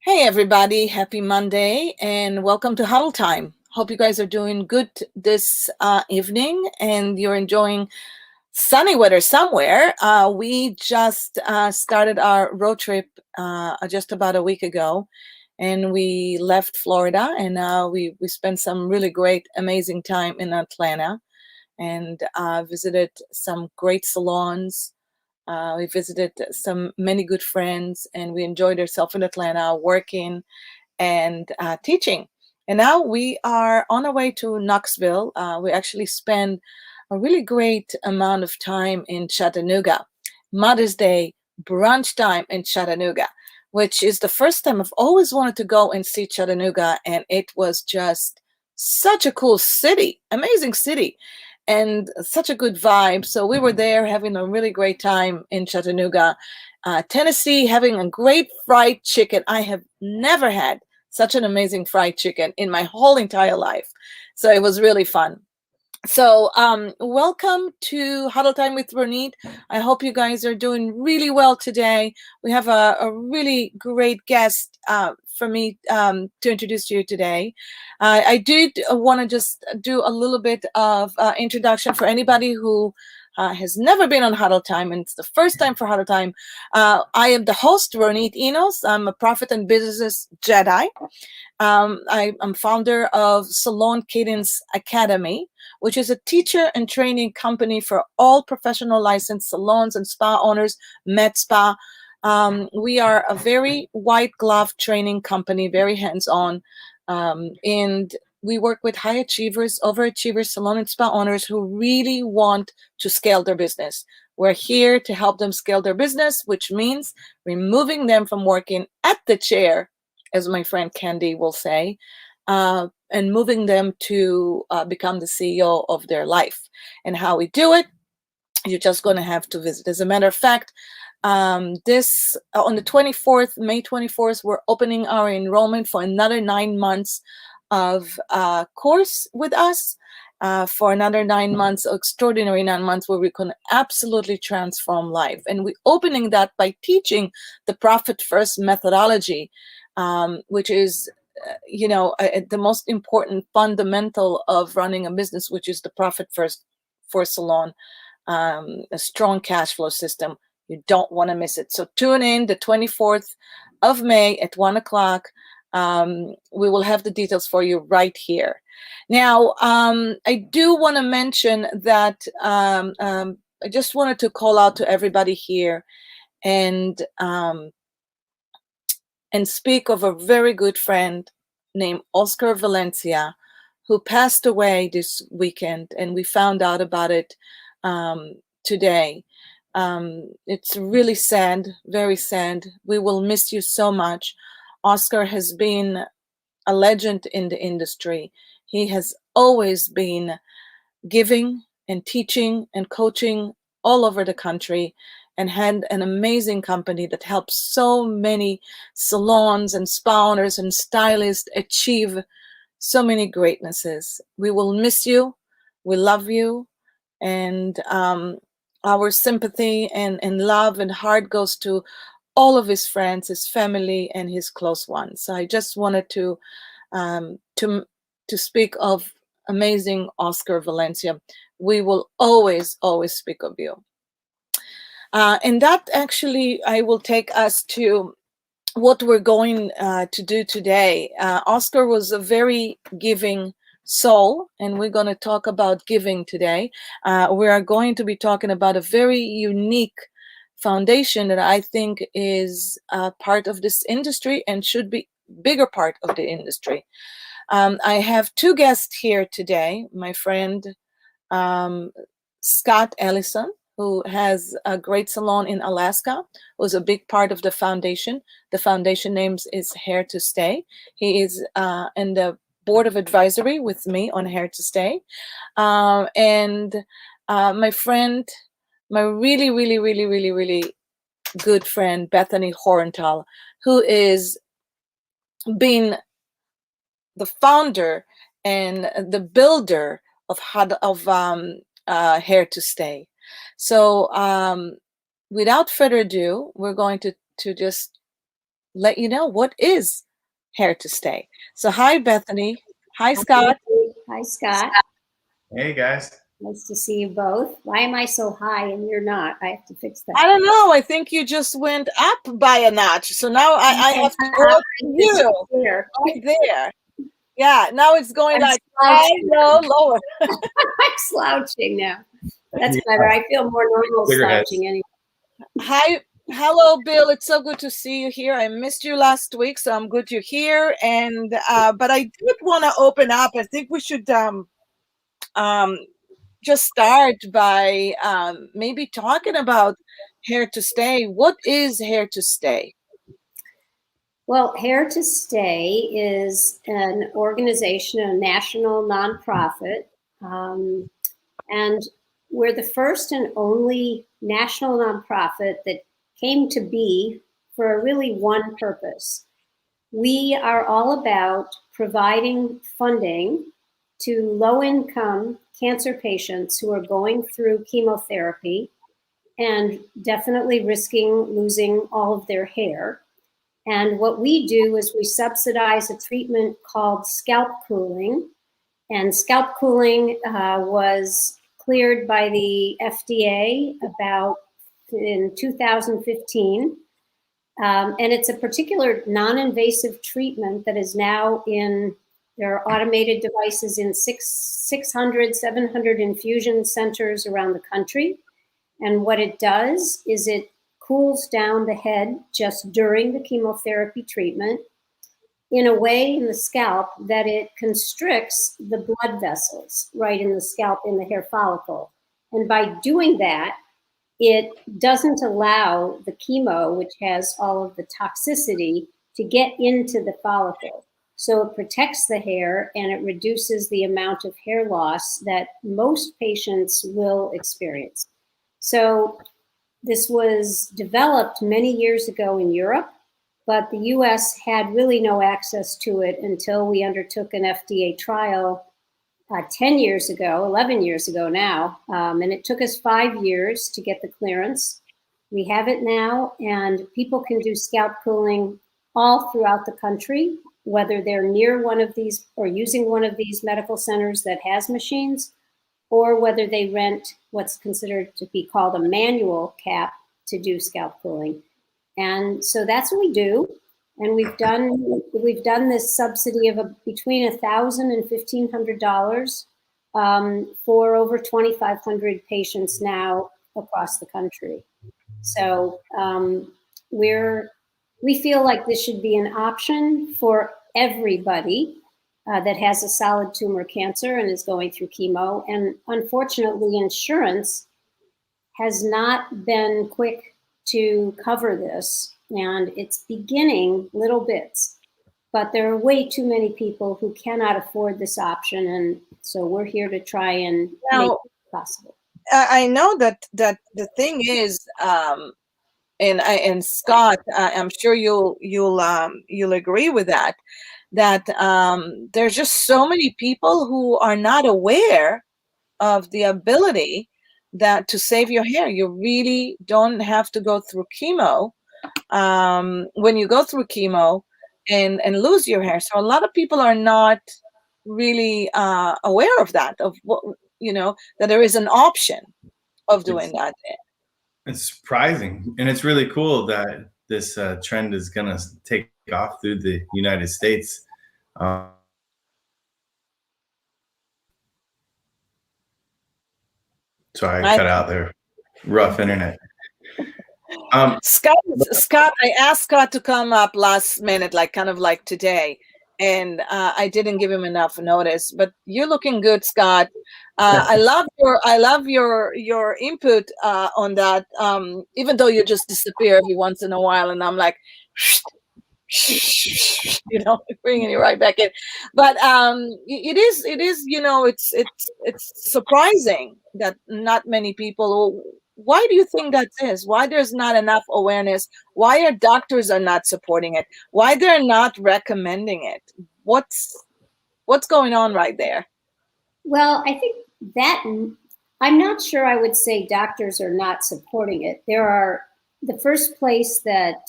Hey everybody, happy Monday and welcome to Huddle Time. Hope you guys are doing good this evening and you're enjoying sunny weather somewhere. We just started our road trip just about a week ago and we left Florida and we spent some really great, amazing time in Atlanta and visited some great salons. We visited many good friends, and we enjoyed ourselves in Atlanta, working and teaching. And now we are on our way to Knoxville. We actually spend a really great amount of time in Chattanooga. Mother's Day brunch time in Chattanooga, which is the first time I've always wanted to go and see Chattanooga, and it was just such a cool city, amazing city, and such a good vibe. So we were there having a really great time in Chattanooga, Tennessee, having a great fried chicken. I have never had such an amazing fried chicken in my whole entire life. So it was really fun. So welcome to Huddle Time with Ronit. I hope you guys are doing really well today. We have a really great guest for me to introduce to you today. I did want to just do a little bit of introduction for anybody who has never been on Huddle Time, and it's the first time for Huddle Time. I am the host, Ronit Enos. I'm a Profit and Business Jedi. I'm founder of Salon Cadence Academy, which is a teacher and training company for all professional licensed salons and spa owners, med spa. We are a very white glove training company, very hands-on, and we work with high achievers, overachievers, salon and spa owners who really want to scale their business. We're here to help them scale their business, which means removing them from working at the chair, as my friend Candy will say, and moving them to become the CEO of their life. And how we do it, you're just going to have to visit. As a matter of fact, this on the 24th, May 24th, we're opening our enrollment for another 9 months of course with us. For another 9 months, extraordinary 9 months, where we can absolutely transform life. And we're opening that by teaching the Profit First methodology, which is the most important fundamental of running a business, which is the Profit First for salon, a strong cash flow system. You don't want to miss it. So tune in the 24th of May at 1 o'clock. We will have the details for you right here. Now, I do want to mention that I just wanted to call out to everybody here and speak of a very good friend named Oscar Valencia, who passed away this weekend, and we found out about it today. It's really sad, very sad. We will miss you so much. Oscar has been a legend in the industry. He has always been giving and teaching and coaching all over the country, and had an amazing company that helps so many salons and spa owners and stylists achieve so many greatnesses. We will miss you. We love you. And our sympathy and love and heart goes to all of his friends, his family, and his close ones. So I just wanted to speak of amazing Oscar Valencia. We will always, always speak of you. And that actually, I will take us to what we're going to do today. Oscar was a very giving soul, and we're going to talk about giving today. We are going to be talking about a very unique foundation that I think is part of this industry and should be bigger part of the industry. I have two guests here today. My friend Scott Ellison, who has a great salon in Alaska, was a big part of the foundation. The foundation name is HairToStay. He is in the board of advisory with me on HairToStay. And my friend, my really, really, really, really, really good friend, Bethany Hornthal, who is being the founder and the builder of HairToStay. So without further ado, we're going to just let you know what is Hair to Stay. So hi, Bethany. Hi, Hi, Scott. Hi, Scott. Hey, guys. Nice to see you both. Why am I so high and you're not? I have to fix that. I don't know. I think you just went up by a notch. So now I have to go to you right there. Yeah, now it's going like high, low, lower. I'm slouching now. That's better. I feel more normal slouching anyway. Hi, hello, Bill. It's so good to see you here. I missed you last week, so I'm good you're here. And but I did want to open up. I think we should just start by maybe talking about Hair to Stay. What is Hair to Stay? Well, HairToStay is an organization, a national nonprofit, and we're the first and only national nonprofit that came to be for really one purpose. We are all about providing funding to low-income cancer patients who are going through chemotherapy and definitely risking losing all of their hair. And what we do is we subsidize a treatment called scalp cooling. And scalp cooling was cleared by the FDA about in 2015. And it's a particular non-invasive treatment that is now in, there are automated devices in 600, 700 infusion centers around the country. And what it does is it cools down the head just during the chemotherapy treatment in a way in the scalp that it constricts the blood vessels right in the scalp, in the hair follicle. And by doing that, it doesn't allow the chemo, which has all of the toxicity, to get into the follicle. So it protects the hair and it reduces the amount of hair loss that most patients will experience. So this was developed many years ago in Europe, but the US had really no access to it until we undertook an FDA trial 10 years ago, 11 years ago now, and it took us 5 years to get the clearance. We have it now, and people can do scalp cooling all throughout the country, whether they're near one of these or using one of these medical centers that has machines, or whether they rent what's considered to be called a manual cap to do scalp cooling. And so that's what we do. And we've done this subsidy of between $1,000 and $1,500 for over 2,500 patients now across the country. So we feel like this should be an option for everybody that has a solid tumor cancer and is going through chemo. And unfortunately, insurance has not been quick to cover this, and it's beginning little bits, but there are way too many people who cannot afford this option, and so we're here to try and make it possible. I know that the thing is, and Scott, I'm sure you'll agree with that there's just so many people who are not aware of the ability that to save your hair. You really don't have to go through chemo when you go through chemo and lose your hair. So a lot of people are not really aware of that, of what, that there is an option of doing that. It's surprising, and it's really cool that this trend is going to take off through the United States. Sorry, I cut out there. Rough internet. Scott, I asked Scott to come up last minute, kind of like today, and I didn't give him enough notice. But you're looking good, Scott. I love your input on that. Even though you just disappear every once in a while, and I'm like, bringing you right back in. But it is it's surprising that not many people. Why do you think that is? Why there's not enough awareness? Why our doctors are not supporting it? Why they're not recommending it? What's going on right there? Well, I think that I'm not sure I would say doctors are not supporting it. There are the first place that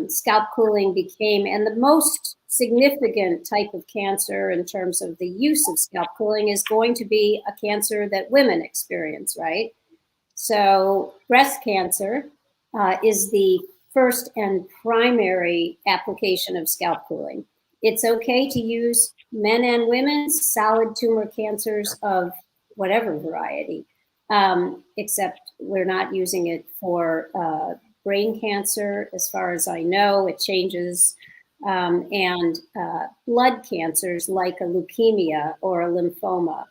scalp cooling became, and the most significant type of cancer in terms of the use of scalp cooling, is going to be a cancer that women experience, right? So breast cancer is the first and primary application of scalp cooling. It's okay to use men and women's solid tumor cancers of whatever variety, except we're not using it for brain cancer, as far as I know. It changes, and blood cancers like a leukemia or a lymphoma.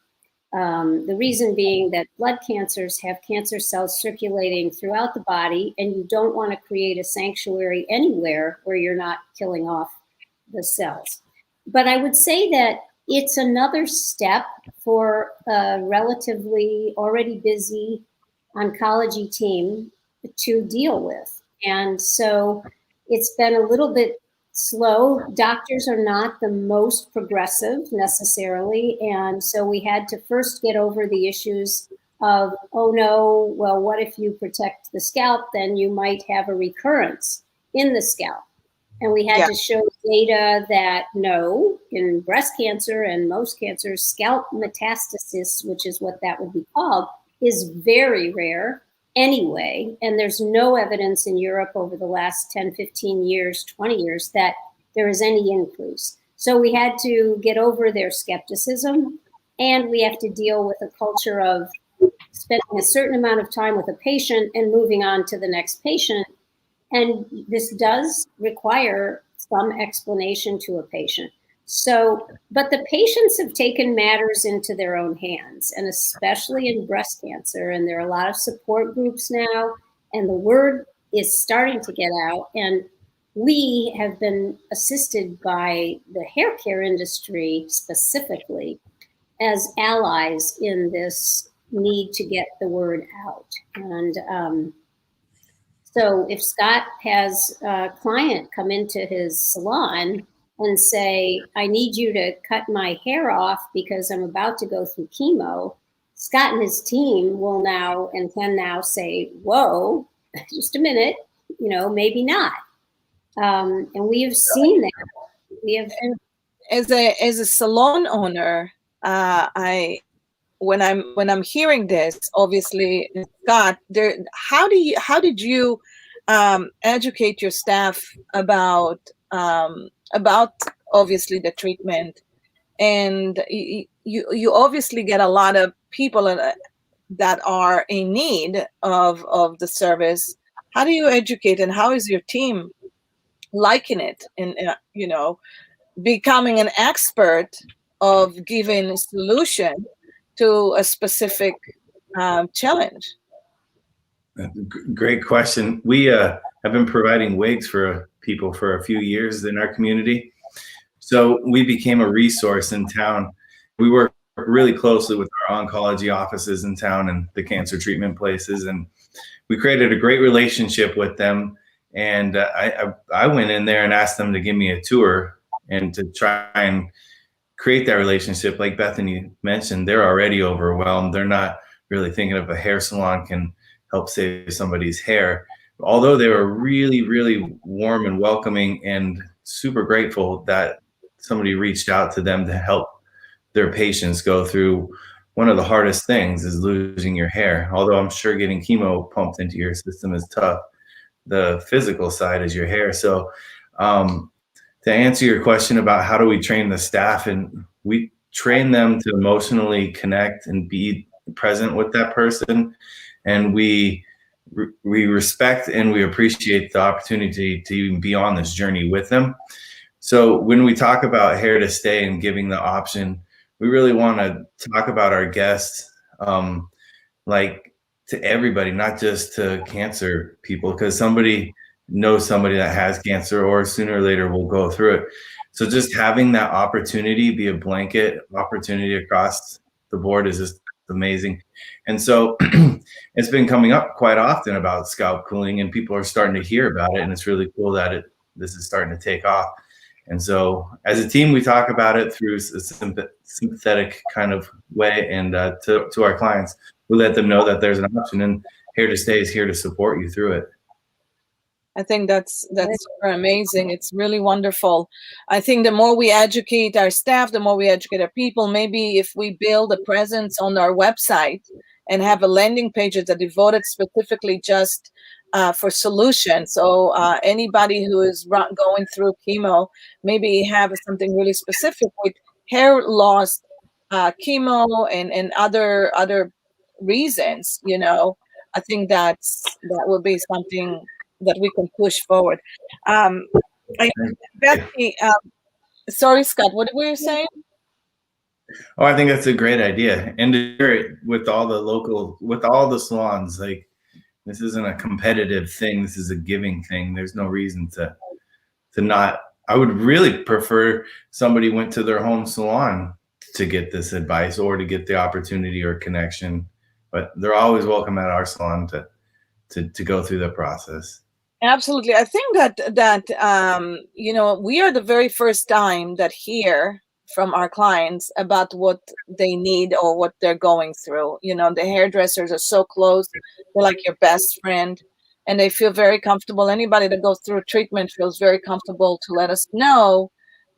The reason being that blood cancers have cancer cells circulating throughout the body, and you don't want to create a sanctuary anywhere where you're not killing off the cells. But I would say that it's another step for a relatively already busy oncology team to deal with. And so it's been a little bit slow. Doctors are not the most progressive necessarily. And so we had to first get over the issues of, oh no, well, what if you protect the scalp? Then you might have a recurrence in the scalp. And we had to show data that no, in breast cancer and most cancers, scalp metastasis, which is what that would be called, is very rare anyway. And there's no evidence in Europe over the last 10, 15 years, 20 years that there is any increase. So we had to get over their skepticism, and we have to deal with a culture of spending a certain amount of time with a patient and moving on to the next patient. And this does require some explanation to a patient. So, but the patients have taken matters into their own hands, and especially in breast cancer. And there are a lot of support groups now, and the word is starting to get out. And we have been assisted by the hair care industry specifically as allies in this need to get the word out. And so if Scott has a client come into his salon and say, I need you to cut my hair off because I'm about to go through chemo, Scott and his team will now and can now say, whoa, just a minute, maybe not. And we have seen that. We have. As a salon owner, when I'm hearing this, obviously, Scott, how did you educate your staff about obviously the treatment? And you obviously get a lot of people that are in need of the service. How do you educate, and how is your team liking it, and becoming an expert of giving a solution to a specific challenge? Great question. We have been providing wigs for people for a few years in our community. So we became a resource in town. We work really closely with our oncology offices in town and the cancer treatment places. And we created a great relationship with them. And I went in there and asked them to give me a tour and to try and create that relationship. Like Bethany mentioned, they're already overwhelmed. They're not really thinking of a hair salon can help save somebody's hair. Although they were really, really warm and welcoming and super grateful that somebody reached out to them to help their patients go through one of the hardest things is losing your hair. Although I'm sure getting chemo pumped into your system is tough, the physical side is your hair. So to answer your question about how do we train the staff, and we train them to emotionally connect and be present with that person. And we respect and we appreciate the opportunity to even be on this journey with them. So when we talk about HairToStay and giving the option, we really want to talk about our guests like to everybody, not just to cancer people, because somebody knows somebody that has cancer or sooner or later will go through it. So just having that opportunity be a blanket opportunity across the board is just amazing. And so it's been coming up quite often about scalp cooling, and people are starting to hear about it, and it's really cool that this is starting to take off. And so as a team, we talk about it through a sympathetic kind of way, and to our clients, we let them know that there's an option, and HairToStay is here to support you through it. I think that's super amazing. It's really wonderful. I think the more we educate our staff, the more we educate our people. Maybe if we build a presence on our website and have a landing page that's devoted specifically just for solutions. So anybody who is going through chemo, maybe have something really specific with hair loss, chemo, and other reasons. I think that will be something that we can push forward. Bethany, sorry, Scott, what were you saying? Oh, I think that's a great idea. And to share it with all the salons, like, this isn't a competitive thing. This is a giving thing. There's no reason to not. I would really prefer somebody went to their home salon to get this advice or to get the opportunity or connection, but they're always welcome at our salon to go through the process. Absolutely. I think that we are the very first time that hear from our clients about what they need or what they're going through. The hairdressers are so close. They're like your best friend, and they feel very comfortable. Anybody that goes through treatment feels very comfortable to let us know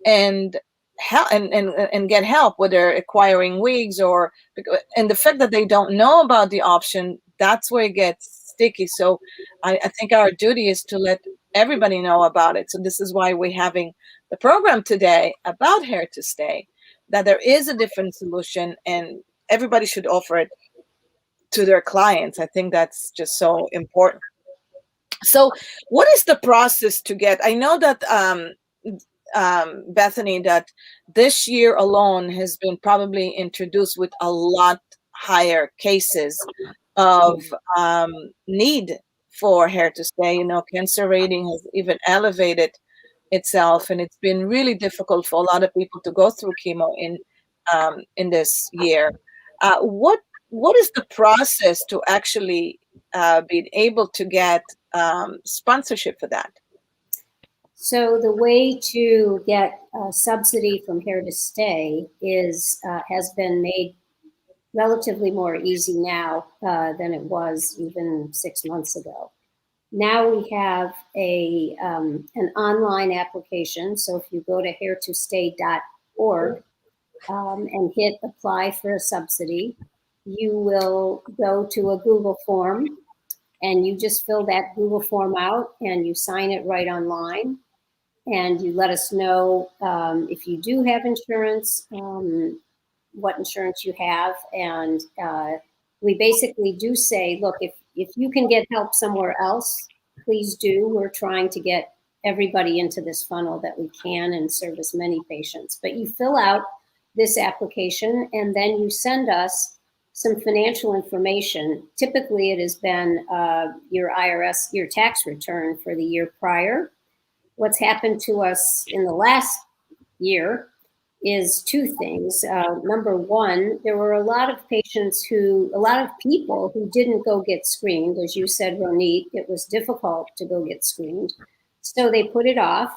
and help and get help, whether acquiring wigs and the fact that they don't know about the option, that's where it gets sticky. So I think our duty is to let everybody know about it. So this is why we're having the program today about HairToStay, that there is a different solution and everybody should offer it to their clients. I think that's just so important. So what is the process to get? I know that Bethany, that this year alone has been probably introduced with a lot higher cases of need for HairToStay. Cancer rating has even elevated itself, and it's been really difficult for a lot of people to go through chemo in this year. What is the process to actually be able to get sponsorship for that? So the way to get a subsidy from HairToStay has been made relatively more easy now than it was even 6 months ago. Now we have an online application. So if you go to HairToStay.org and hit apply for a subsidy, you will go to a Google form, and you just fill that Google form out and you sign it right online. And you let us know if you do have insurance, what insurance you have. And we basically do say, look, if you can get help somewhere else, please do. We're trying to get everybody into this funnel that we can and serve as many patients. But you fill out this application and then you send us some financial information. Typically, it has been your tax return for the year prior. What's happened to us in the last year is two things. Number one, there were a lot of people who didn't go get screened. As you said, Ronit, it was difficult to go get screened. So they put it off.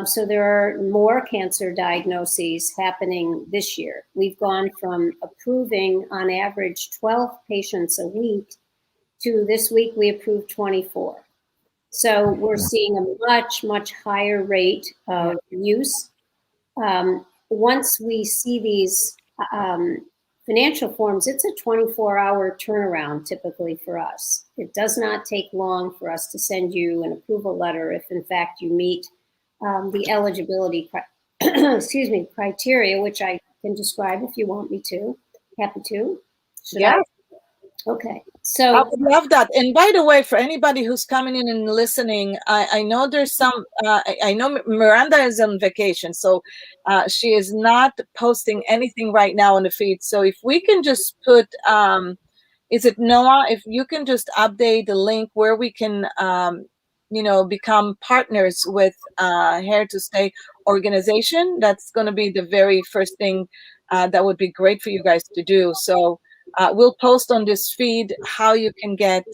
So there are more cancer diagnoses happening this year. We've gone from approving on average 12 patients a week to this week we approved 24. So we're seeing a much, much higher rate of use. Once we see these financial forms, it's a 24-hour turnaround typically for us. It does not take long for us to send you an approval letter if, in fact, you meet the eligibility criteria, which I can describe if you want me to. Happy to. Should I? Okay. So I would love that. And by the way, for anybody who's coming in and listening, I know there's some, I know Miranda is on vacation, so she is not posting anything right now on the feed. So if we can just put, is it Noah? If you can just update the link where we can, become partners with HairToStay organization, that's going to be the very first thing that would be great for you guys to do. So we'll post on this feed how you can get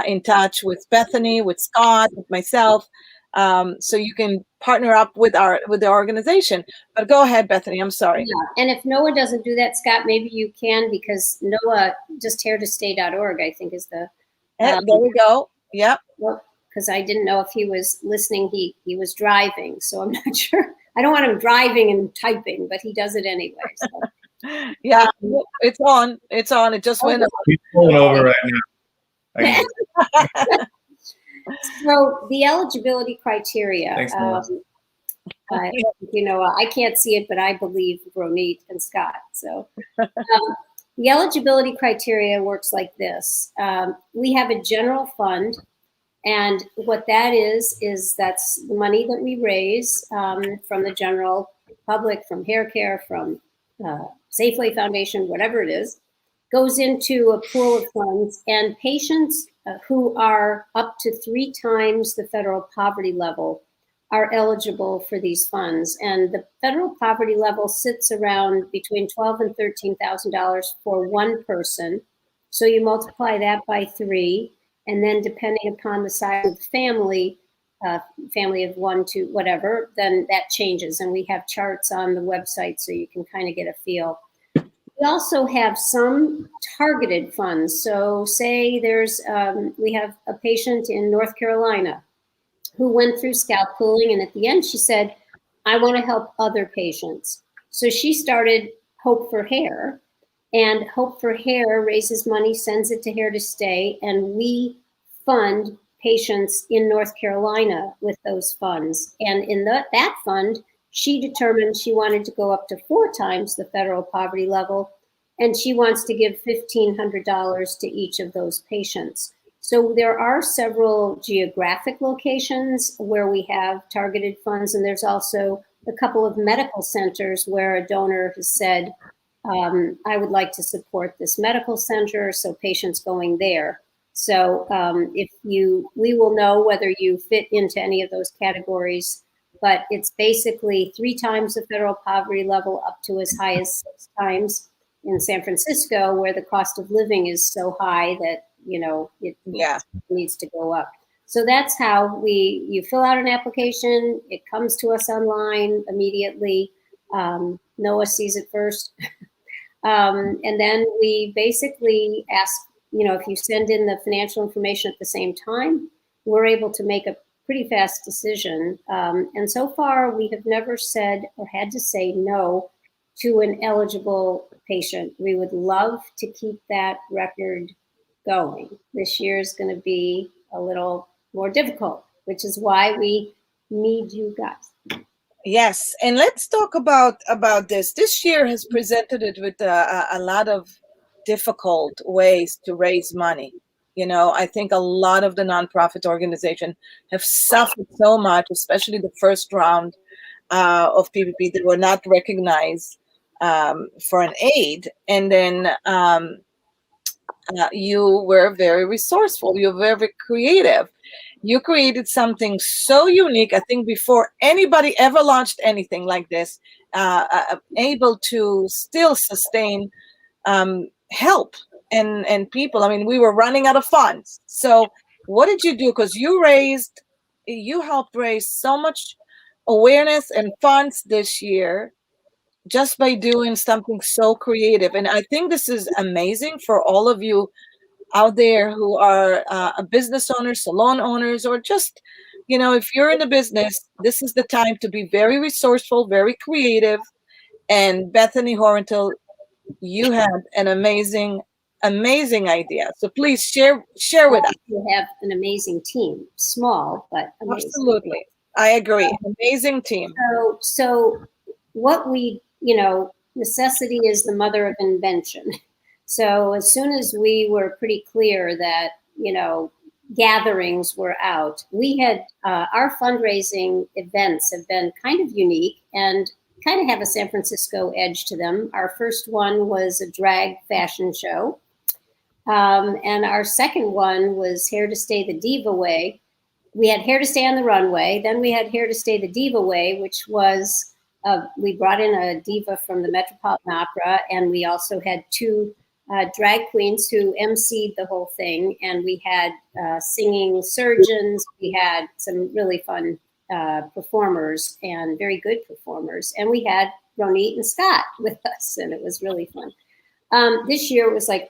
in touch with Bethany, with Scott, with myself, so you can partner up with the organization. But go ahead, Bethany. I'm sorry. Yeah. And if Noah doesn't do that, Scott, maybe you can, because Noah, just HairToStay.org, I think is the. There we go. Yep. because I didn't know if he was listening. He was driving, so I'm not sure. I don't want him driving and typing, but he does it anyway. So. Yeah, it's on. It's on. It just went. He's pulling over right now. So the eligibility criteria. Thanks, I can't see it, but I believe Ronit and Scott. So the eligibility criteria works like this. We have a general fund, and what that is that's the money that we raise from the general public, from hair care, from Safeway Foundation, whatever it is, goes into a pool of funds, and patients who are up to 3 times the federal poverty level are eligible for these funds. And the federal poverty level sits around between $12,000 and $13,000 for one person. So you multiply that by 3, and then depending upon the size of the family, family of 1 to whatever, then that changes. And we have charts on the website so you can kind of get a feel. We also have some targeted funds. So say we have a patient in North Carolina who went through scalp cooling, and at the end she said, I want to help other patients. So she started Hope for Hair, and Hope for Hair raises money, sends it to HairToStay, and we fund patients in North Carolina with those funds. And in that fund, she determined she wanted to go up to 4 times the federal poverty level, and she wants to give $1,500 to each of those patients. So there are several geographic locations where we have targeted funds, and there's also a couple of medical centers where a donor has said, I would like to support this medical center, so patients going there. So we will know whether you fit into any of those categories, but it's basically 3 times the federal poverty level up to as high as 6 times in San Francisco, where the cost of living is so high that, it needs to go up. So that's how you fill out an application, it comes to us online immediately. Noah sees it first. And then we basically ask, if you send in the financial information at the same time, we're able to make a pretty fast decision. And so far, we have never said or had to say no to an eligible patient. We would love to keep that record going. This year is going to be a little more difficult, which is why we need you guys. Yes, and let's talk about this. This year has presented it with a lot of difficult ways to raise money. I think a lot of the nonprofit organizations have suffered so much, especially the first round of PPP that were not recognized for an aid. And then you were very resourceful. You were very creative. You created something so unique. I think before anybody ever launched anything like this, able to still sustain help and people. I mean, we were running out of funds. So what did you do? Because you helped raise so much awareness and funds this year just by doing something so creative. And I think this is amazing for all of you out there who are business owners, salon owners, or just, if you're in the business, this is the time to be very resourceful, very creative. And Bethany Hornthal, you had an amazing idea. So please share with us. You have an amazing team, small, but amazing. Absolutely. I agree. Amazing team. So what necessity is the mother of invention. So as soon as we were pretty clear that, gatherings were out, we had our fundraising events have been kind of unique and kind of have a San Francisco edge to them. Our first one was a drag fashion show. And our second one was HairToStay the Diva Way. We had HairToStay on the runway. Then we had HairToStay the Diva Way, which was, we brought in a diva from the Metropolitan Opera, and we also had 2 drag queens who emceed the whole thing. And we had singing surgeons. We had some really fun performers and very good performers. And we had Ronit and Scott with us, and it was really fun. This year it was like,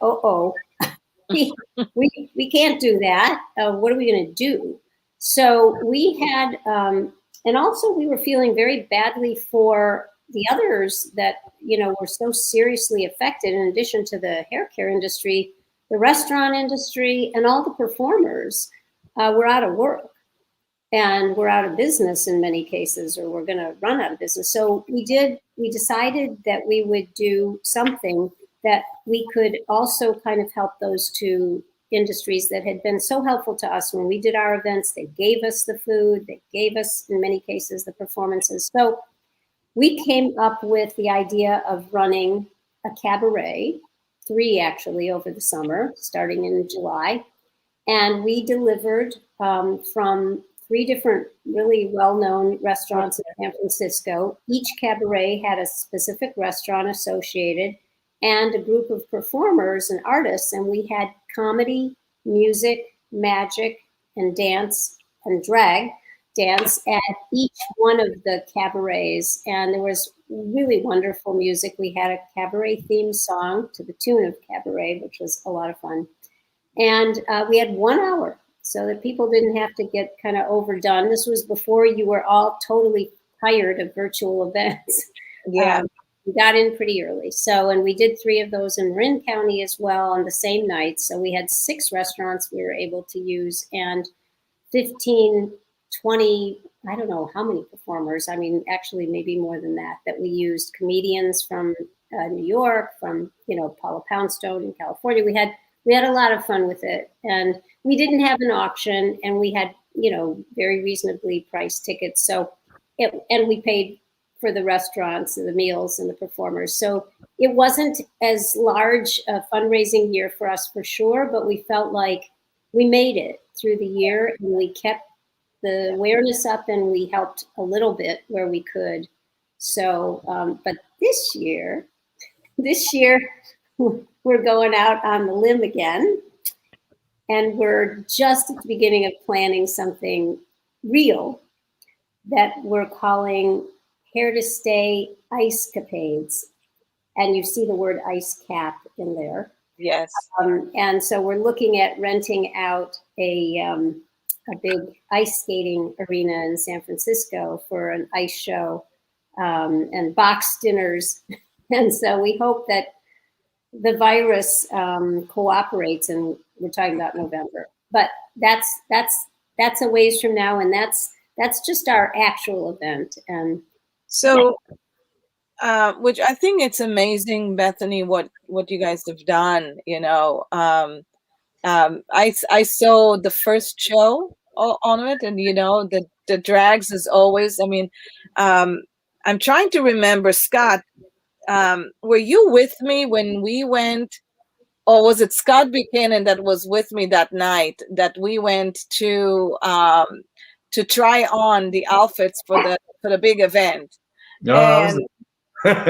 we can't do that. What are we going to do? So we had, and also we were feeling very badly for the others that, were so seriously affected. In addition to the hair care industry, the restaurant industry and all the performers were out of work. And we're out of business in many cases, or we're going to run out of business. So we decided that we would do something that we could also kind of help those two industries that had been so helpful to us when we did our events. They gave us the food, they gave us, in many cases, the performances. So we came up with the idea of running a cabaret, 3 actually over the summer, starting in July. And we delivered from 3 different really well-known restaurants in San Francisco. Each cabaret had a specific restaurant associated and a group of performers and artists. And we had comedy, music, magic, and dance and drag dance at each one of the cabarets. And there was really wonderful music. We had a cabaret theme song to the tune of Cabaret, which was a lot of fun. And we had 1 hour so that people didn't have to get kind of overdone. This was before you were all totally tired of virtual events. Yeah. We got in pretty early. So, and we did 3 of those in Marin County as well on the same night. So we had 6 restaurants we were able to use and 15, 20, I don't know how many performers. I mean, actually maybe more than that we used. Comedians from New York, from, Paula Poundstone in California. We had a lot of fun with it, and we didn't have an auction, and we had, very reasonably priced tickets. So, and we paid for the restaurants and the meals and the performers. So it wasn't as large a fundraising year for us for sure, but we felt like we made it through the year, and we kept the awareness up, and we helped a little bit where we could. So, but this year, we're going out on the limb again, and we're just at the beginning of planning something real that we're calling HairToStay Icecapades. And you see the word ice cap in there. Yes. And so we're looking at renting out a big ice skating arena in San Francisco for an ice show and box dinners. And so we hope that the virus cooperates, and we're talking about November. But that's a ways from now, and that's just our actual event. And so, which I think it's amazing, Bethany, what you guys have done. I saw the first show on it, and the drags as always. I mean, I'm trying to remember, Scott. Were you with me when we went, or was it Scott Buchanan that was with me that night that we went to try on the outfits for the big event? No, I was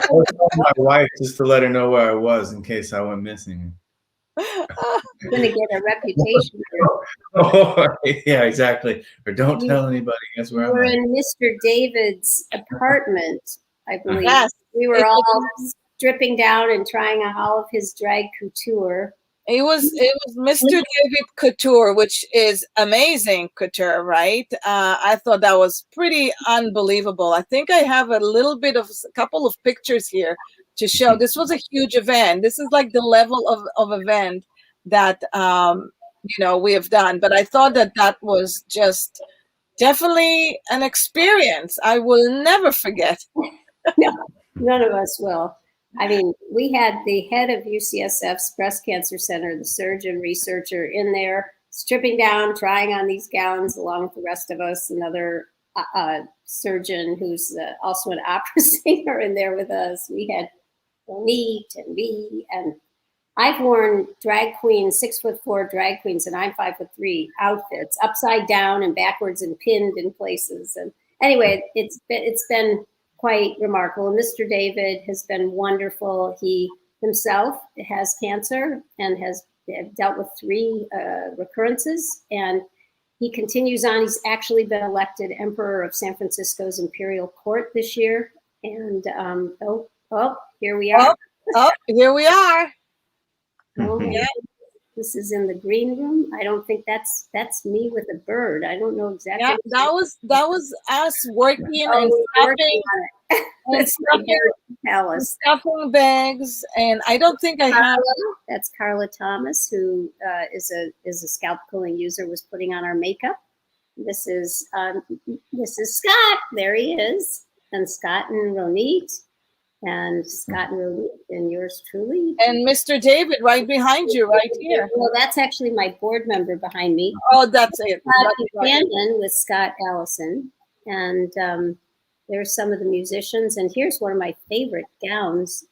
calling my wife just to let her know where I was in case I went missing. I'm going to get a reputation. Oh, yeah, exactly. Or don't tell anybody. Guess where I'm We're at. in Mr. David's apartment, I believe. Yes. We were all stripping down and trying on all of his drag couture. It was Mr. David Couture, which is amazing couture, right? I thought that was pretty unbelievable. I think I have a couple of pictures here to show. This was a huge event. This is like the level of event that we have done. But I thought that was just definitely an experience I will never forget. No, none of us will. I mean, we had the head of UCSF's Breast Cancer Center, the surgeon researcher, in there stripping down, trying on these gowns along with the rest of us. Another surgeon who's also an opera singer in there with us. We had Monique and me, and I've worn drag queens, 6'4" drag queens, and I'm 5'3" outfits, upside down and backwards and pinned in places. And anyway, it's been quite remarkable. And Mr. David has been wonderful. He himself has cancer and has dealt with 3 recurrences, and he continues on. He's actually been elected Emperor of San Francisco's Imperial Court this year. And here we are. Oh, here we are. Oh, Yeah. This is in the green room. I don't think that's me with a bird. I don't know exactly. Yeah, that was us working and Oh, working stuffing on it. and That's my stuffing, palace. stuffing bags, and I don't think I have. That's Carla Thomas, who is a scalp cooling user, was putting on our makeup. This is Scott. There he is, and Scott and Ronit, and yours truly, And Mr. David right behind you, right here. Well, that's actually my board member behind me. Oh, that's it. Scott That's right. Buchanan with Scott Allison, and there's some of the musicians. And here's one of my favorite gowns.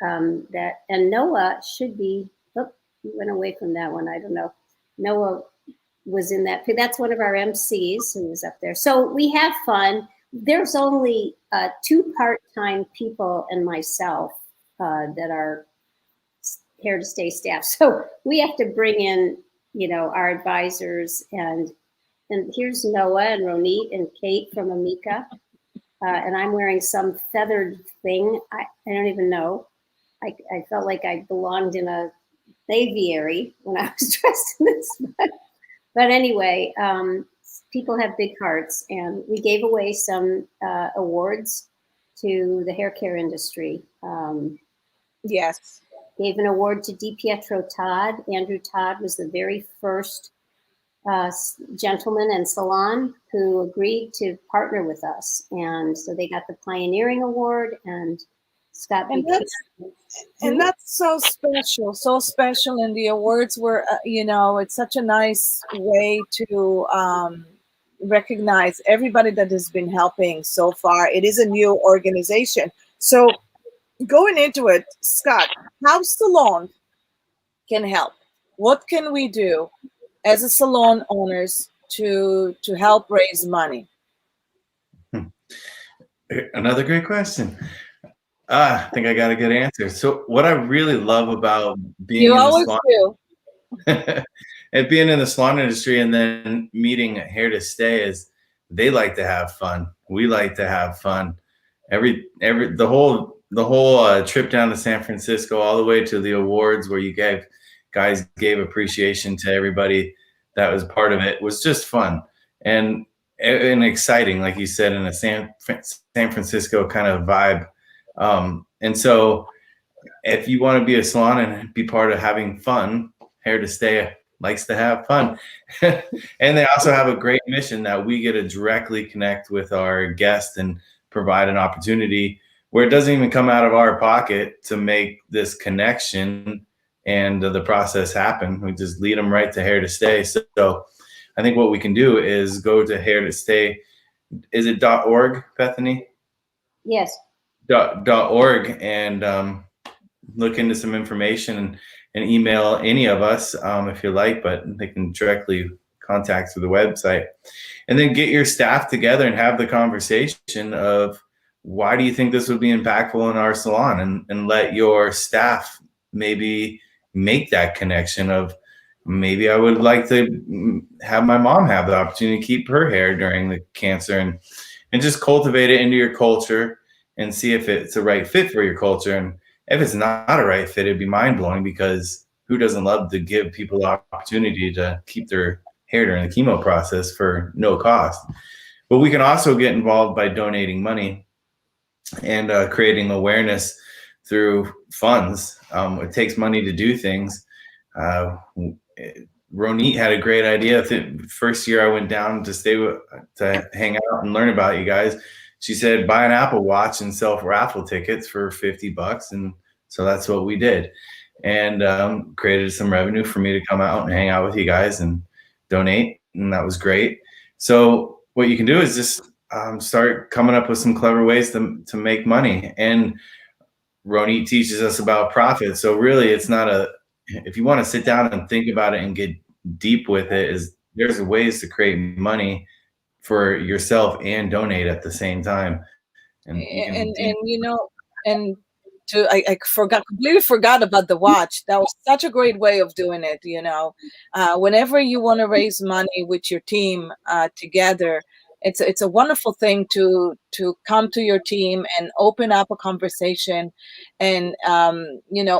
And Noah should be. Oh, he went away from that one. I don't know. Noah was in that. That's one of our MCs who was up there. So we have fun. There's only 2 part-time people and myself that are HairToStay staff. So we have to bring in, our advisors, and here's Noah and Ronit and Kate from Amica. And I'm wearing some feathered thing. I don't even know. I felt like I belonged in a aviary when I was dressed in this. But anyway, people have big hearts, and we gave away some awards to the hair care industry. Yes. Gave an award to DiPietro Todd. Andrew Todd was the very first gentleman and salon who agreed to partner with us. And so they got the Pioneering Award, and Scott. And that's so special. And the awards were, it's such a nice way to recognize everybody that has been helping so far. It is a new organization. So going into it, Scott, how salon can help? What can we do as a salon owners to help raise money? Another great question. I think I got a good answer. So what I really love about being in the salon and being in the salon industry and then meeting HairToStay is they like to have fun. We like to have fun. The whole trip down to San Francisco, all the way to the awards where you guys gave appreciation to everybody that was part of it, was just fun and exciting, like you said, in a San Francisco kind of vibe. And so if you want to be a salon and be part of having fun, HairToStay likes to have fun. And they also have a great mission that we get to directly connect with our guests and provide an opportunity where it doesn't even come out of our pocket to make this connection and the process happen. We just lead them right to HairToStay. So I think what we can do is go to HairToStay. Is it .org, Bethany? Yes. .org and look into some information and email any of us if you like, but they can directly contact through the website. And then get your staff together and have the conversation of why do you think this would be impactful in our salon, and let your staff maybe make that connection of maybe I would like to have my mom have the opportunity to keep her hair during the cancer, and just cultivate it into your culture and see if it's a right fit for your culture. And if it's not a right fit, it'd be mind blowing, because who doesn't love to give people the opportunity to keep their hair during the chemo process for no cost? But we can also get involved by donating money and creating awareness through funds. It takes money to do things. Ronit had a great idea. The first year I went down to hang out and learn about you guys, she said, buy an Apple Watch and sell raffle tickets for $50. And so that's what we did, and created some revenue for me to come out and hang out with you guys and donate. And that was great. So what you can do is just start coming up with some clever ways to make money. And Ronit teaches us about profit. So really it's not if you want to sit down and think about it and get deep with it, there's ways to create money for yourself and donate at the same time. I completely forgot about the watch. That was such a great way of doing it. Whenever you want to raise money with your team together, it's a wonderful thing to come to your team and open up a conversation and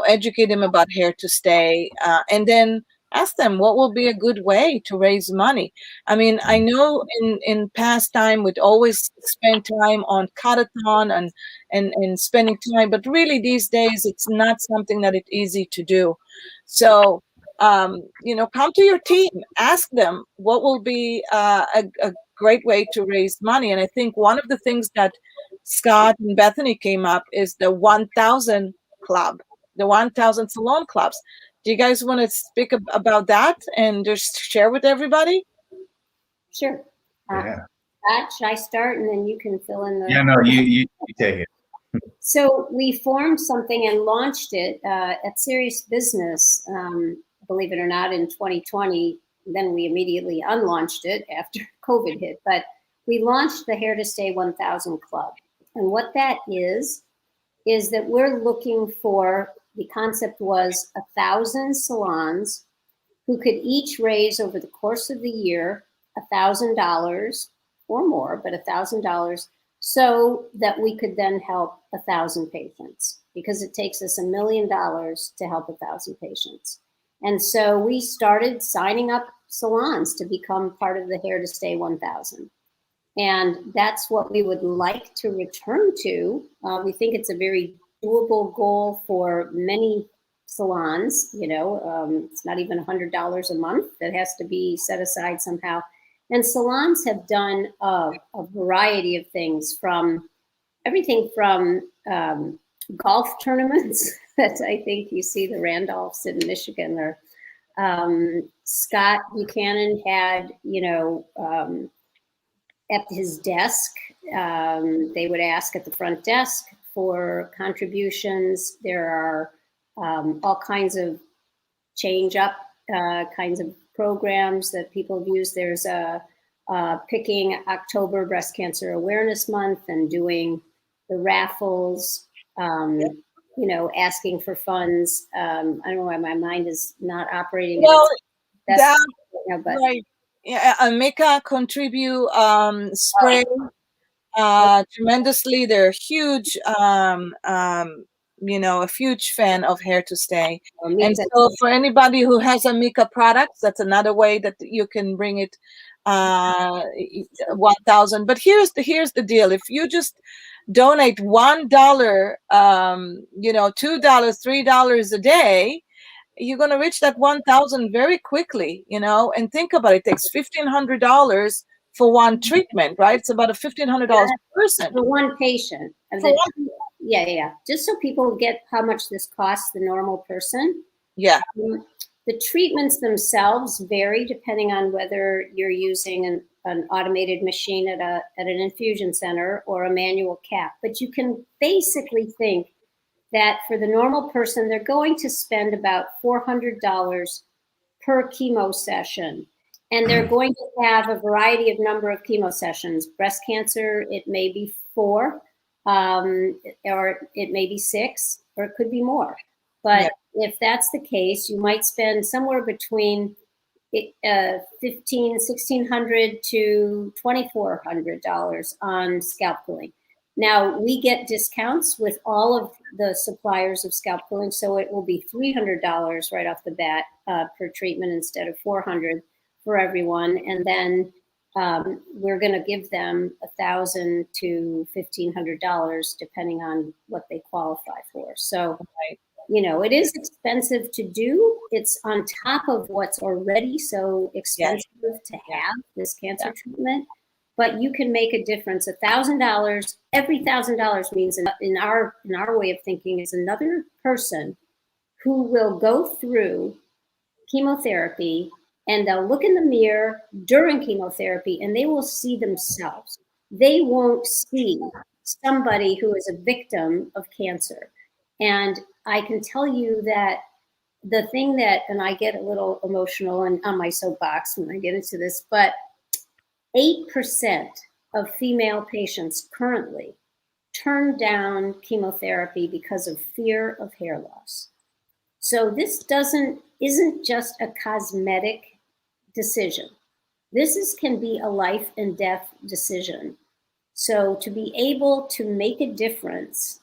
educate them about HairToStay, and then ask them what will be a good way to raise money. I mean, I know in past time we'd always spend time on catathon and spending time, but really these days it's not something that it's easy to do. So come to your team, ask them what will be a great way to raise money. And I think one of the things that Scott and Bethany came up is the 1,000 club, the 1,000 salon clubs. Do you guys want to speak about that and just share with everybody? Sure. Yeah. Should I start and then you can fill in the... Yeah, no, you take it. So we formed something and launched it at Serious Business, believe it or not, in 2020. Then we immediately unlaunched it after COVID hit. But we launched the HairToStay 1000 Club. And what that is that we're looking for, the concept was 1,000 salons who could each raise over the course of the year $1,000 or more, but $1,000, so that we could then help 1,000 patients, because it takes us $1 million to help 1,000 patients. And so we started signing up salons to become part of the HairToStay 1000. And that's what we would like to return to. We think it's a very doable goal for many salons. It's not even $100 a month that has to be set aside somehow. And salons have done a variety of things, from everything from golf tournaments that I think you see the Randolphs in Michigan, or Scott Buchanan had, at his desk, they would ask at the front desk for contributions. There are all kinds of change up kinds of programs that people have used. There's picking October Breast Cancer Awareness Month and doing the raffles, asking for funds. I don't know why my mind is not operating. Well, but right. Yeah, Amica contribute spray tremendously. They're huge, a huge fan of HairToStay. And so for anybody who has Amica products, that's another way that you can bring it 1,000. But here's the deal. If you just donate $1, $2, $3 a day, you're going to reach that 1,000 very quickly, and think about it. It takes $1,500 for one treatment, right? It's about a $1,500 per person. For one patient. Yeah. Just so people get how much this costs the normal person. Yeah. The treatments themselves vary depending on whether you're using an automated machine at an infusion center or a manual cap. But you can basically think that for the normal person, they're going to spend about $400 per chemo session. And they're going to have a variety of number of chemo sessions. Breast cancer, it may be 4, or it may be 6, or it could be more. But if that's the case, you might spend somewhere between $1,600 to $2,400 on scalp cooling. Now, we get discounts with all of the suppliers of scalp cooling, so it will be $300 right off the bat per treatment instead of $400 for everyone. And then we're going to give them $1,000 to $1,500 depending on what they qualify for. So, it is expensive to do. It's on top of what's already so expensive to have this cancer treatment. But you can make a difference. $1,000, every $1,000 means, in our way of thinking, is another person who will go through chemotherapy, and they'll look in the mirror during chemotherapy and they will see themselves. They won't see somebody who is a victim of cancer. And I can tell you that the thing that, and I get a little emotional and on my soapbox when I get into this, but 8% of female patients currently turn down chemotherapy because of fear of hair loss. So this isn't just a cosmetic decision. This can be a life and death decision. So to be able to make a difference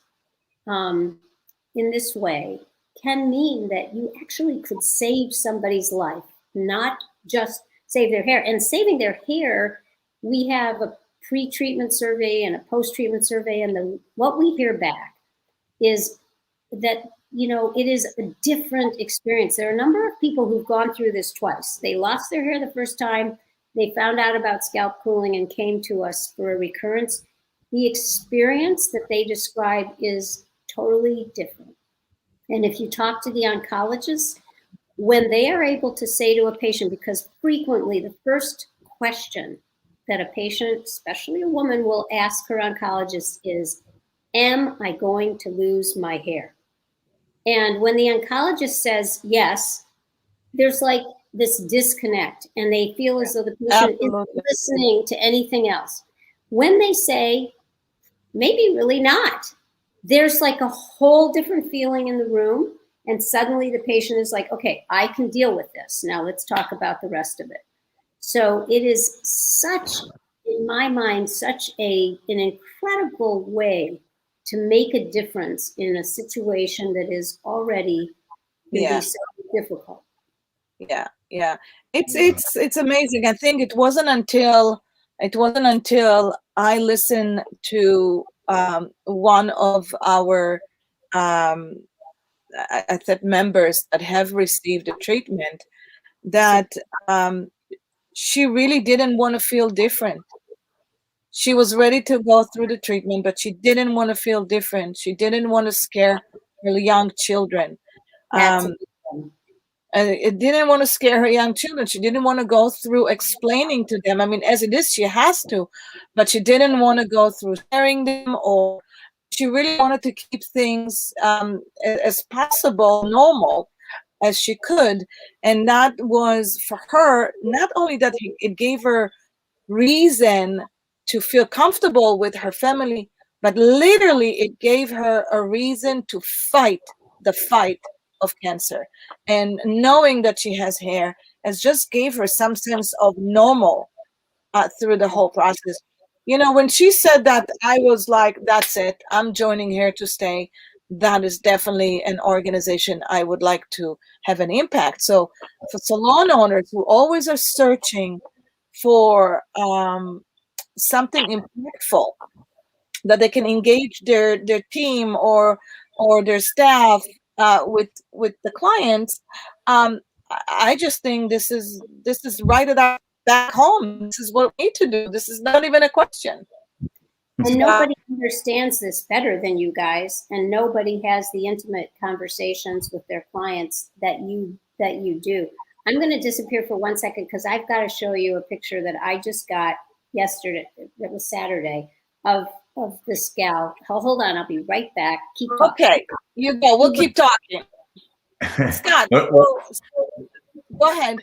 in this way can mean that you actually could save somebody's life, not just save their hair. And saving their hair, we have a pre-treatment survey and a post-treatment survey, and what we hear back is that, you know, it is a different experience. There are a number of people who've gone through this twice. They lost their hair the first time, they found out about scalp cooling and came to us for a recurrence. The experience that they describe is totally different. And if you talk to the oncologists, when they are able to say to a patient, because frequently the first question that a patient, especially a woman, will ask her oncologist is, am I going to lose my hair? And when the oncologist says yes, there's like this disconnect, and they feel as though the patient isn't listening to anything else. When they say, maybe really not, there's like a whole different feeling in the room. And suddenly the patient is like, okay, I can deal with this. Now let's talk about the rest of it. So it is such, in my mind, such an incredible way to make a difference in a situation that is already can be so difficult. Yeah. It's amazing. I think it wasn't until I listened to one of our I said members that have received the treatment that she really didn't want to feel different. She was ready to go through the treatment, but she didn't want to feel different. She didn't want to scare her young children. It didn't want to scare her young children. She didn't want to go through explaining to them. I mean, as it is, she has to, but she didn't want to go through sharing them, or she really wanted to keep things as possible, normal as she could. And that was for her, not only that it gave her reason to feel comfortable with her family, but literally it gave her a reason to fight the fight of cancer. And knowing that she has hair has just gave her some sense of normal through the whole process. You know, when she said that, I was like, that's it, I'm joining HairToStay. That is definitely an organization I would like to have an impact. So for salon owners who always are searching for something impactful that they can engage their team or their staff with the clients, I just think this is right at our back home. This is what we need to do. This is not even a question. And nobody understands this better than you guys, and nobody has the intimate conversations with their clients that you do. I'm going to disappear for 1 second because I've got to show you a picture that I just got yesterday. That was Saturday of the scalp. Hold on, I'll be right back. Keep talking. Okay, you go. We'll keep talking. Scott, go ahead.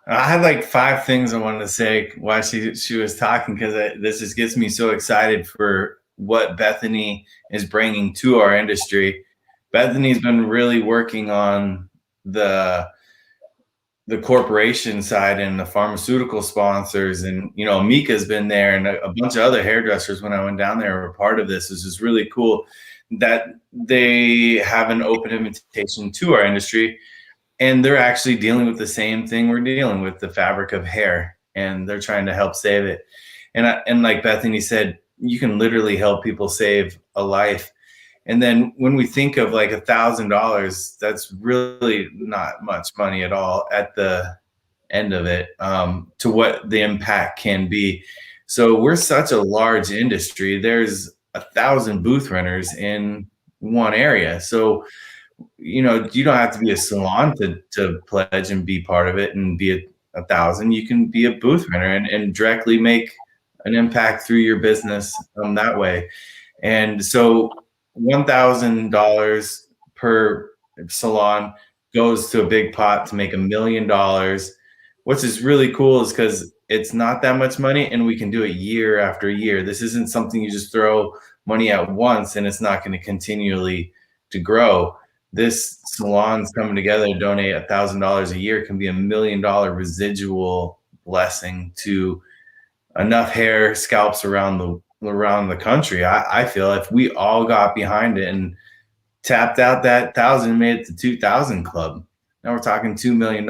I had like 5 things I wanted to say while she was talking, because this just gets me so excited for what Bethany is bringing to our industry. Bethany's been really working on the corporation side and the pharmaceutical sponsors, and you know, Amica has been there, and a bunch of other hairdressers when I went down there were part of this. This is really cool that they have an open invitation to our industry. And they're actually dealing with the same thing we're dealing with, the fabric of hair, and they're trying to help save it. And like Bethany said, you can literally help people save a life. And then when we think of like $1,000, that's really not much money at all at the end of it, to what the impact can be. So we're such a large industry. There's 1,000 booth renters in one area. So you know, you don't have to be a salon to pledge and be part of it and be 1,000. You can be a booth renter and directly make an impact through your business that way. And so $1,000 per salon goes to a big pot to make $1 million. Which is really cool is because it's not that much money, and we can do it year after year. This isn't something you just throw money at once and it's not going to continually to grow. This salon's coming together to donate $1,000 a year can be $1 million residual blessing to enough hair scalps around the country. I feel if we all got behind it and tapped out that 1,000, made it to 2,000 club. Now we're talking $2 million.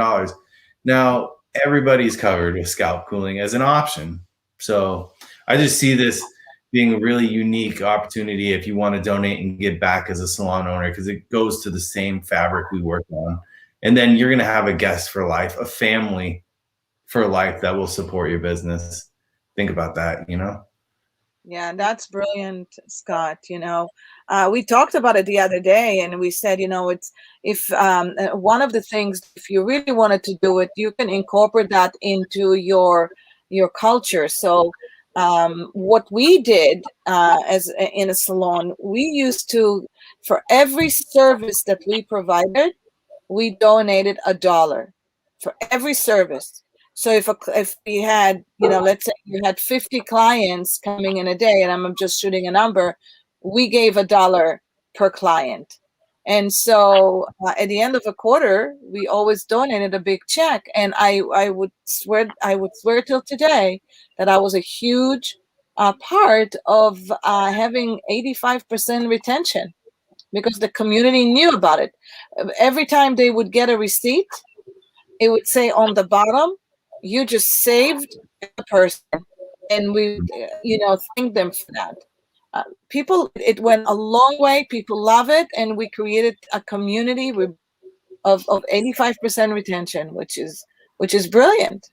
Now everybody's covered with scalp cooling as an option. So I just see this being a really unique opportunity if you want to donate and give back as a salon owner, because it goes to the same fabric we work on. And then you're going to have a guest for life, a family for life that will support your business. Think about that, you know? Yeah, that's brilliant, Scott. We talked about it the other day, and we said, it's if one of the things, if you really wanted to do it, you can incorporate that into your culture. So what we did as in a salon, we used to, for every service that we provided, we donated $1 for every service. So if we had, let's say you had 50 clients coming in a day, and I'm just shooting a number, we gave $1 per client. And so at the end of a quarter, we always donated a big check. And I would swear till today that I was a huge part of having 85% retention, because the community knew about it. Every time they would get a receipt, it would say on the bottom, you just saved a person. And we, thank them for that. It went a long way. People love it. And we created a community of 85% retention, which is brilliant.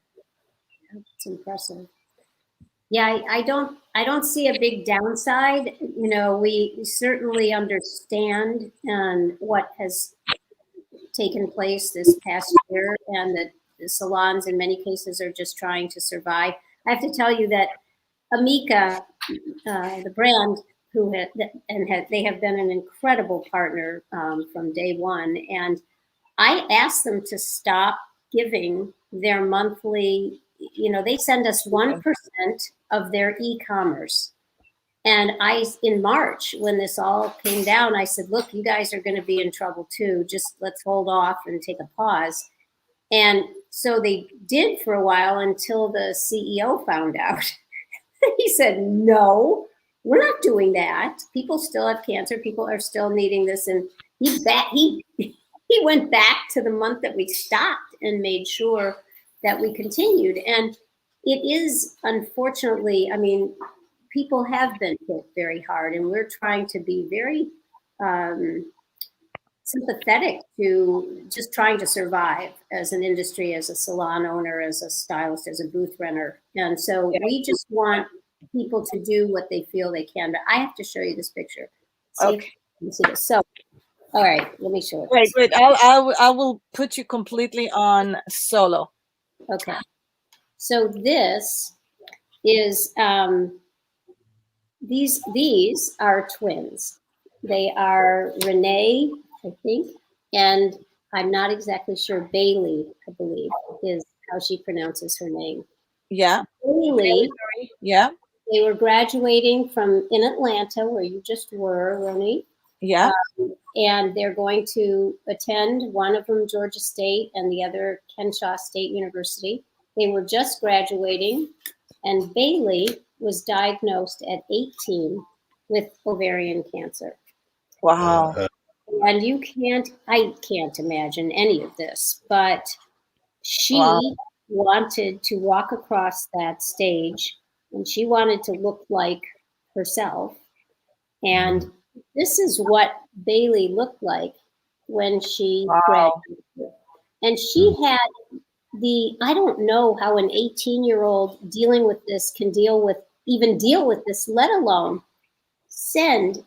It's impressive. Yeah, I don't see a big downside. We certainly understand what has taken place this past year, and that the salons in many cases are just trying to survive. I have to tell you that Amica, the brand, they have been an incredible partner from day one. And I asked them to stop giving their monthly, they send us 1% of their e-commerce. And in March, when this all came down, I said, look, you guys are going to be in trouble too. Just let's hold off and take a pause. And so they did for a while until the CEO found out. He said, no, we're not doing that. People still have cancer. People are still needing this. And he went back to the month that we stopped and made sure that we continued. And it is, unfortunately, people have been hit very hard, and we're trying to be very sympathetic to just trying to survive as an industry, as a salon owner, as a stylist, as a booth renter. And so we just want people to do what they feel they can. But I have to show you this picture. Okay. You see this. So, all right, let me show it. Wait. I will put you completely on solo. Okay. So this is these are twins. They are Renee, I think, and I'm not exactly sure. Bailey, I believe, is how she pronounces her name. Yeah. Bailey. Yeah. They were graduating in Atlanta, where you just were, Roni. Yeah. And they're going to attend, one of them Georgia State and the other Kenshaw State University. They were just graduating, and Bailey was diagnosed at 18 with ovarian cancer. Wow. And I can't imagine any of this, but she wanted to walk across that stage, and she wanted to look like herself. And this is what Bailey looked like when she graduated. And she had I don't know how an 18-year-old dealing with this can deal with this, let alone send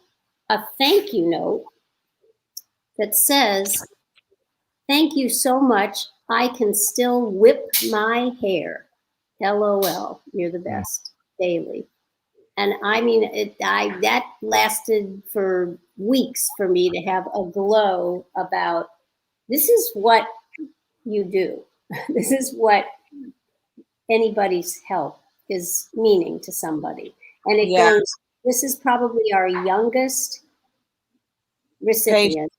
a thank you note that says, thank you so much. I can still whip my hair. LOL. You're the best. Bailey. And that lasted for weeks for me to have a glow about, this is what you do. This is what anybody's help is meaning to somebody. And it goes, this is probably our youngest recipient.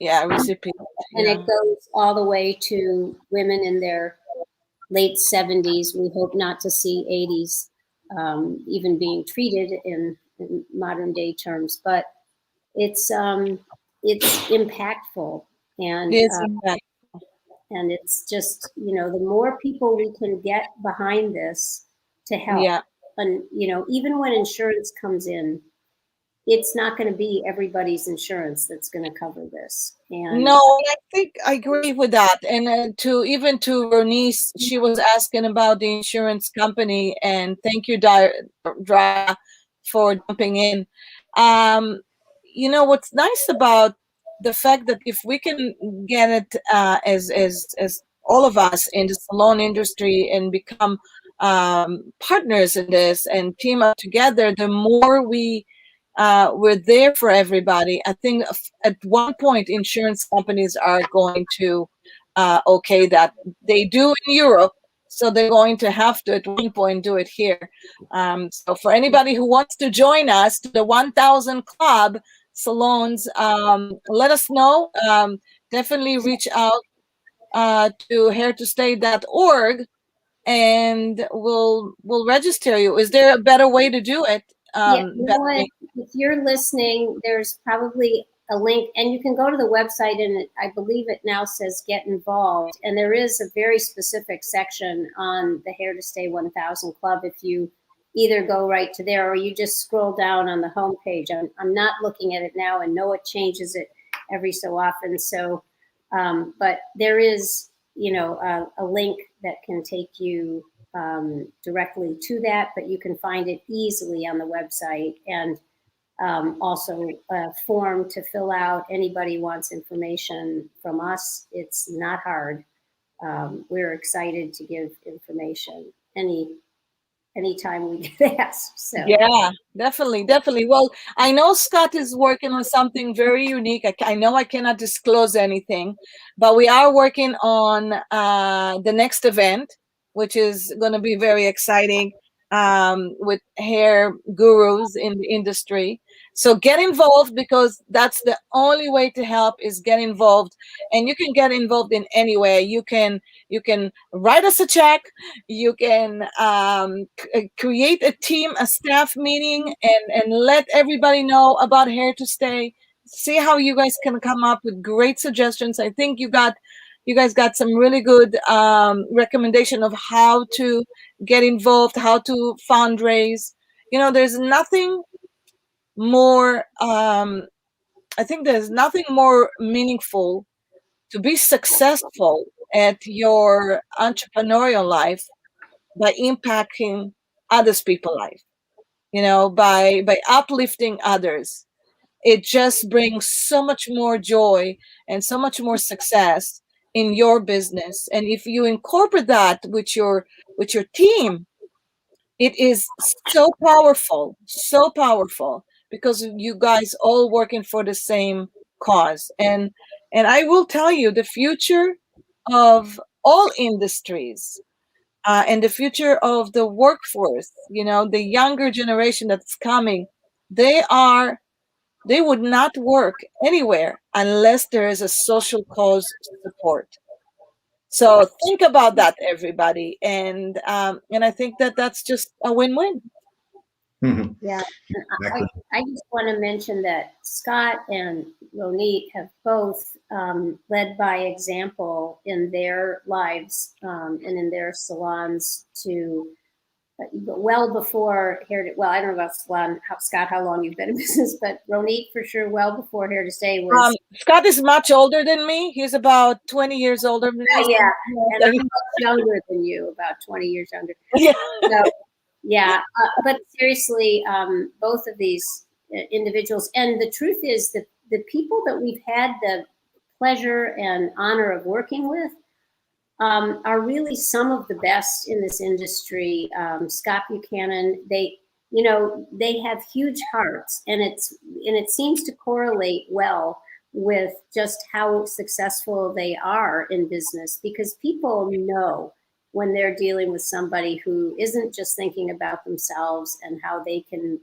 Recipient. And it goes all the way to women in their late 70s. We hope not to see 80s even being treated in modern day terms. But it's it's impactful, and Yes, exactly. and it's just, the more people we can get behind this to help, Yeah. and even when insurance comes in, it's not going to be everybody's insurance that's going to cover this. And No, I think I agree with that. And to Ronice, she was asking about the insurance company, and thank you, Dra, for jumping in. What's nice about the fact that if we can get it as all of us in the salon industry and become partners in this and team up together, the more we're there for everybody. I think at one point insurance companies are going to okay that. They do in Europe, so they're going to have to at one point do it here. So for anybody who wants to join us to the 1,000 Club salons, let us know. Definitely reach out to HairToStay.org, and we'll register you. Is there a better way to do it? yeah, Bethany? if you're listening, there's probably a link, and you can go to the website, and I believe it now says get involved, and there is a very specific section on the HairToStay 1000 Club if you either go right to there or you just scroll down on the homepage. I'm not looking at it now, and know it changes it every so often. So, but there is, a link that can take you directly to that, but you can find it easily on the website, and also a form to fill out. Anybody wants information from us, it's not hard. We're excited to give information anytime we get asked. So Yeah, definitely. Well, I know Scott is working on something very unique. I know I cannot disclose anything, but we are working on the next event, which is going to be very exciting, with hair gurus in the industry. So get involved, because that's the only way to help, is get involved. And you can get involved in any way. You can write us a check. You can create a team, a staff meeting, and let everybody know about HairToStay. See how you guys can come up with great suggestions. I think you guys got some really good recommendation of how to get involved, how to fundraise. There's nothing more. I think there's nothing more meaningful to be successful at your entrepreneurial life by impacting others people's life, by uplifting others. It just brings so much more joy and so much more success in your business. And if you incorporate that with your team, it is so powerful, because you guys all working for the same cause. And I will tell you, the future of all industries, and the future of the workforce, the younger generation that's coming, they would not work anywhere unless there is a social cause support. So think about that, everybody, and I think that that's just a win-win. yeah, Exactly. I just want to mention that Scott and Ronit have both led by example in their lives, and in their salons, to well before I don't know about salon, Scott, how long you've been in business, but Ronit for sure, well before HairToStay was. Scott is much older than me. He's about 20 years older than me. Yeah, and I'm much younger than you, about 20 years younger. Yeah. So, yeah, but seriously, both of these individuals, and the truth is that the people that we've had the pleasure and honor of working with are really some of the best in this industry. Scott Buchanan, they have huge hearts, and it seems to correlate well with just how successful they are in business, because people know when they're dealing with somebody who isn't just thinking about themselves and how they can,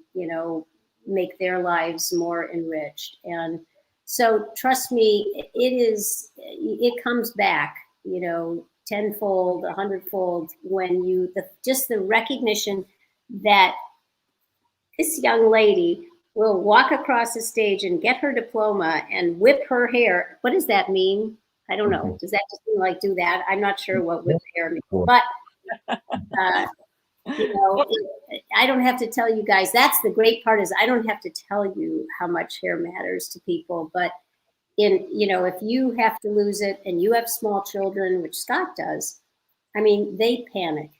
make their lives more enriched. And so trust me, it comes back, tenfold, 100-fold, when just the recognition that this young lady will walk across the stage and get her diploma and whip her hair. What does that mean? I don't know. Does that just mean like do that? I'm not sure what whip hair means. But, you know, I don't have to tell you guys. That's the great part, is I don't have to tell you how much hair matters to people. But you know, if you have to lose it and you have small children, which Scott does, I mean, they panic.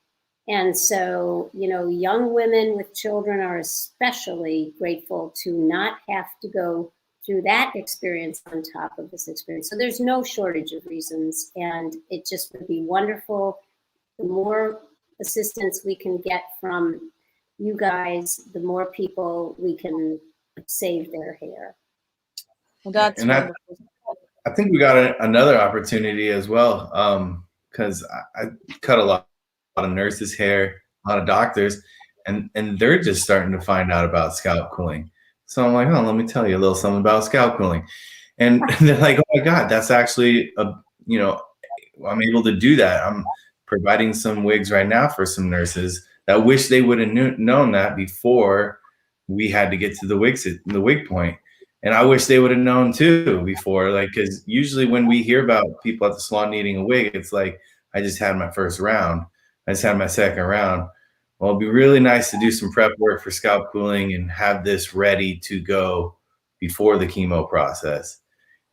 And so, you know, young women with children are especially grateful to not have to go through that experience on top of this experience. So there's no shortage of reasons, and it just would be wonderful. The more assistance we can get from you guys, the more people we can save their hair. Well, that's wonderful. I think we got another opportunity as well, because I cut a lot of nurses' hair, a lot of doctors, and they're just starting to find out about scalp cooling. So I'm like, oh, let me tell you a little something about scalp cooling. And they're like, oh my God, that's actually, you know, I'm able to do that. I'm providing some wigs right now for some nurses that wish they would have known that before we had to get to the wig point. And I wish they would have known too before, like, because usually when we hear about people at the salon needing a wig, it's like, I just had my first round. I just had my second round. Well, it'd be really nice to do some prep work for scalp cooling and have this ready to go before the chemo process.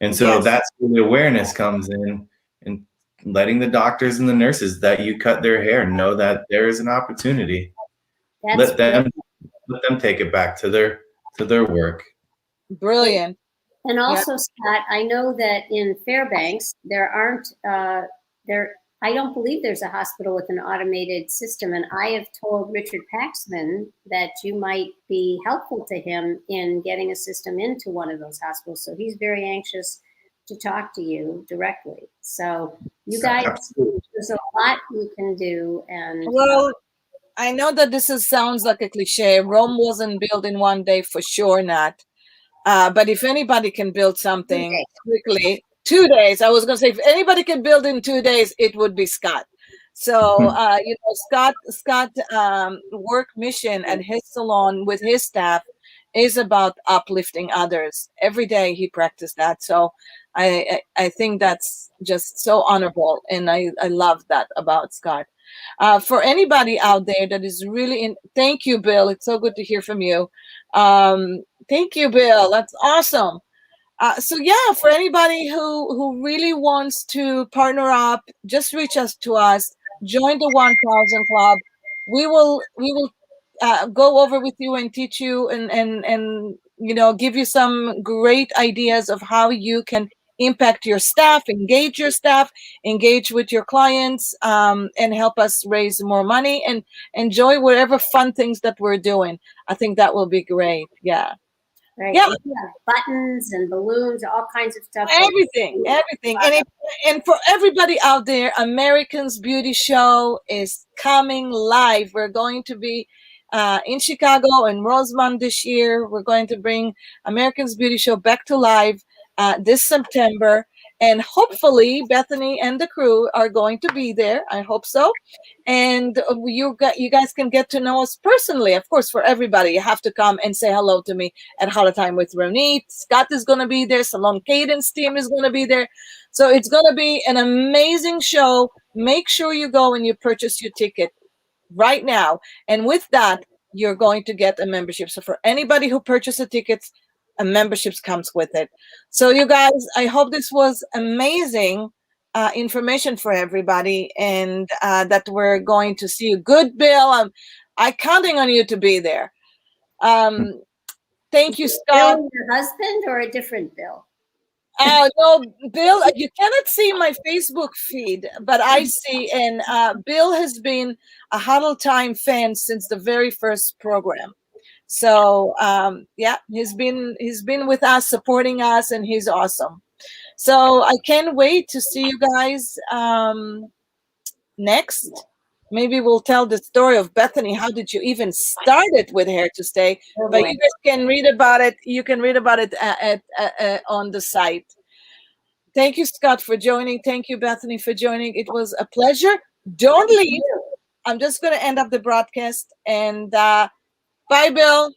And so that's where the awareness comes in, and letting the doctors and the nurses that you cut their hair know that there is an opportunity. Let them take it back to their work. Brilliant. And also, Scott, I know that in Fairbanks, I don't believe there's a hospital with an automated system. And I have told Richard Paxman that you might be helpful to him in getting a system into one of those hospitals. So he's very anxious to talk to you directly. So you guys, there's a lot you can do. And well, I know that sounds like a cliche. Rome wasn't built in one day, for sure not. But if anybody can build something quickly, 2 days, I was going to say, if anybody can build in 2 days, it would be Scott. So, you know, Scott work mission at his salon with his staff is about uplifting others. Every day he practiced that. So I think that's just so honorable. And I love that about Scott. For anybody out there that is really thank you, Bill. It's so good to hear from you. Thank you, Bill. That's awesome. So yeah, for anybody who really wants to partner up, just reach us to us. Join the 1000 Club. We will go over with you and teach you and you know, give you some great ideas of how you can impact your staff, engage with your clients, and help us raise more money and enjoy whatever fun things that we're doing. I think that will be great. Yeah. Right. Yeah, buttons and balloons, all kinds of stuff. Everything. And for everybody out there, American's Beauty Show is coming live. We're going to be in Chicago and Rosemont this year. We're going to bring American's Beauty Show back to live this September. And hopefully Bethany and the crew are going to be there. I hope so. And you guys can get to know us personally. Of course, for everybody, you have to come and say hello to me at Huddle Time with Ronit. Scott is going to be there. Salon Cadence team is going to be there. So it's going to be an amazing show. Make sure you go and you purchase your ticket right now. And with that, you're going to get a membership. So for anybody who purchases tickets, a membership comes with it. So you guys, I hope this was amazing information for everybody, and that we're going to see you. Good, Bill. I'm counting on you to be there. Thank you, Scott. Bill, your husband, or a different Bill? No, Bill, you cannot see my Facebook feed, but I see, and Bill has been a Huddle Time fan since the very first program. So yeah, he's been with us, supporting us, and he's awesome. So I can't wait to see you guys next. Maybe we'll tell the story of Bethany. How did you even start it with HairToStay? But you guys can read about it. You can read about it on the site. Thank you, Scott, for joining. Thank you, Bethany, for joining. It was a pleasure. Don't leave. I'm just going to end up the broadcast, and bye, Bill.